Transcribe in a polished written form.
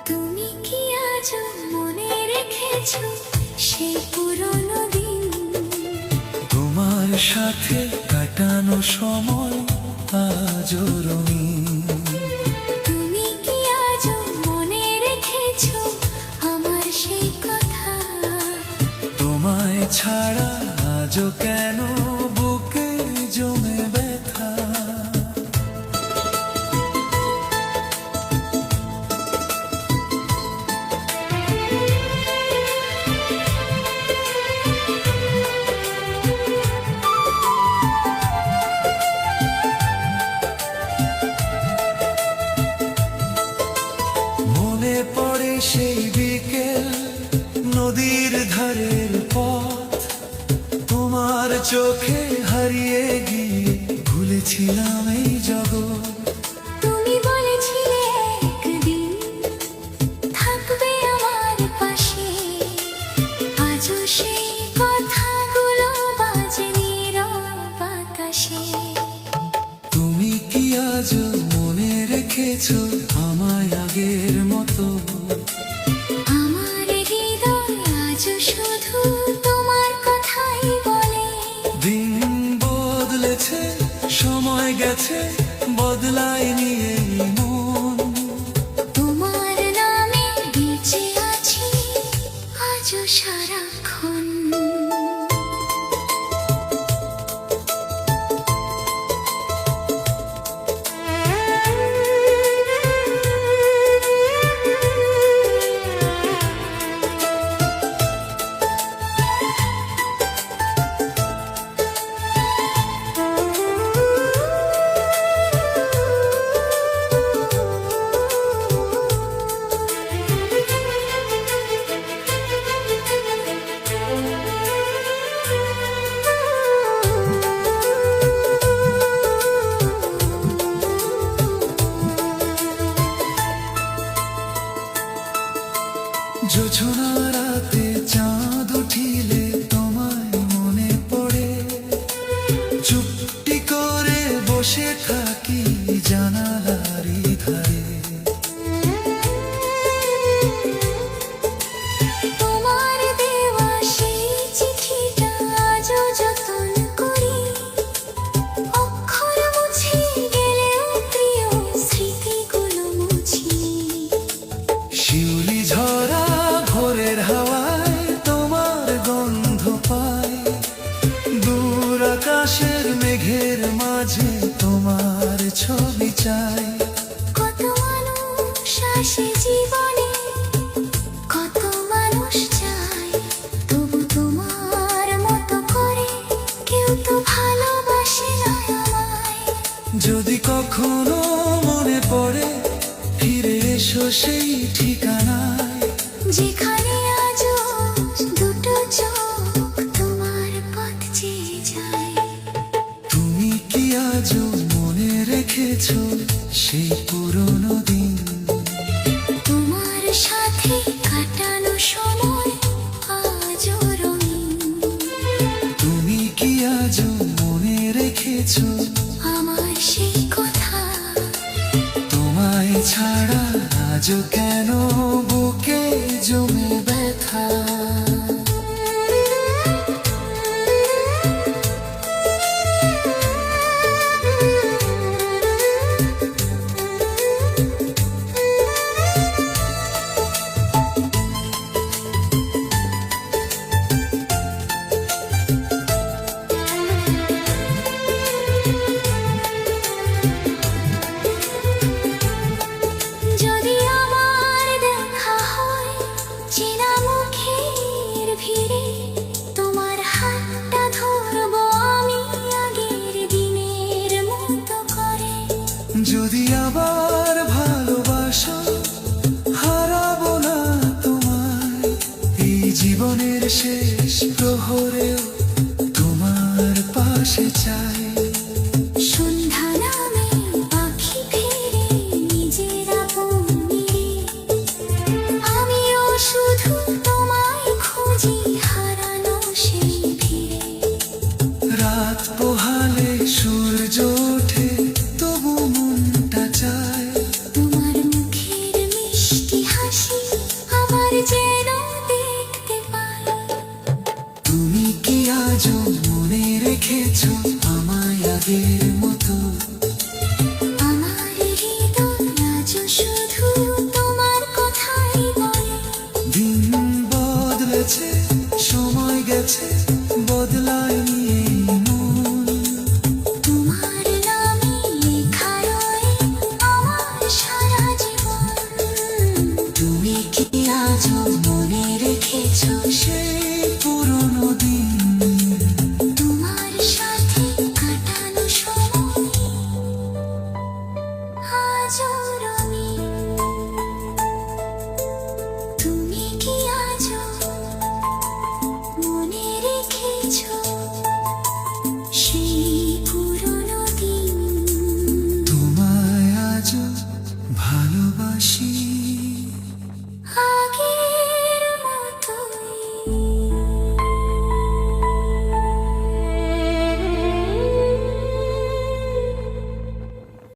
তুমি কি আজও মনে রেখেছো সেই পুরনো দিন? তোমার সাথে কাটানো সময় আজও রঙিন। তুমি কি আজও মনে রেখেছো আমার সেই কথা? তোমায় ছাড়া আজও কেন বুকে জমে ব্যথা। মনে পড়ে সেই বিকেল, নদীর ধারের পথ, তোমার চোখে হারিয়ে গিয়ে ভুলেছিলাম এই জগৎ। তুমি বলেছিলে একদিন থাকবে আমার পাশে, আজও সেই কথাগুলো বাজে নীরব আকাশে। তুমি কি আজও মনে রেখেছো আমায় আগের মতো? আমার হৃদয় আজও শুধু তোমার কথাই বলে। দিন বদলেছে, সময় গেছে, বদলায়নি এই মন। তোমার নামে বেঁচে আছি আজও সারাক্ষণ। জোছনা রাতে চাঁদ উঠিলে তোমায় মনে পড়ে, চুপটি করে বসে থাকি জানালারই ধারে। তোমার দেওয়া সেই চিঠিটা আজও যতন করি, অক্ষর মুছে গেলেও প্রিয় স্মৃতিগুলো মুছি। শিউলি ঝরা ভোরের হাওয়ায় তোমার গন্ধ পাই, দূর আকাশের মেঘের মাঝে তোমার ছবি চাই। কত মানুষ আসে জীবনে, কত মানুষ যায়, তবু তোমার মতো করে কেউ তো ভালোবাসে না আমায়। যদি কখনো মনে পড়ে ফিরে এসো সেই ঠিকানায়, যেখানে আজও দুটো চোখ তোমার পথ চেয়ে যায়। তুমি কি আজও মনে রেখেছো সেই পুরনো দিন? তোমার সাথে কাটানো সময় আজও রঙিন। তুমি কি আজও মনে রেখেছো আমার সেই কথা? তোমায় ছাড়া আজও কেন বুকে জমে ব্যথা। যদি আমার দেখা হয় চেনা মুখে লাগে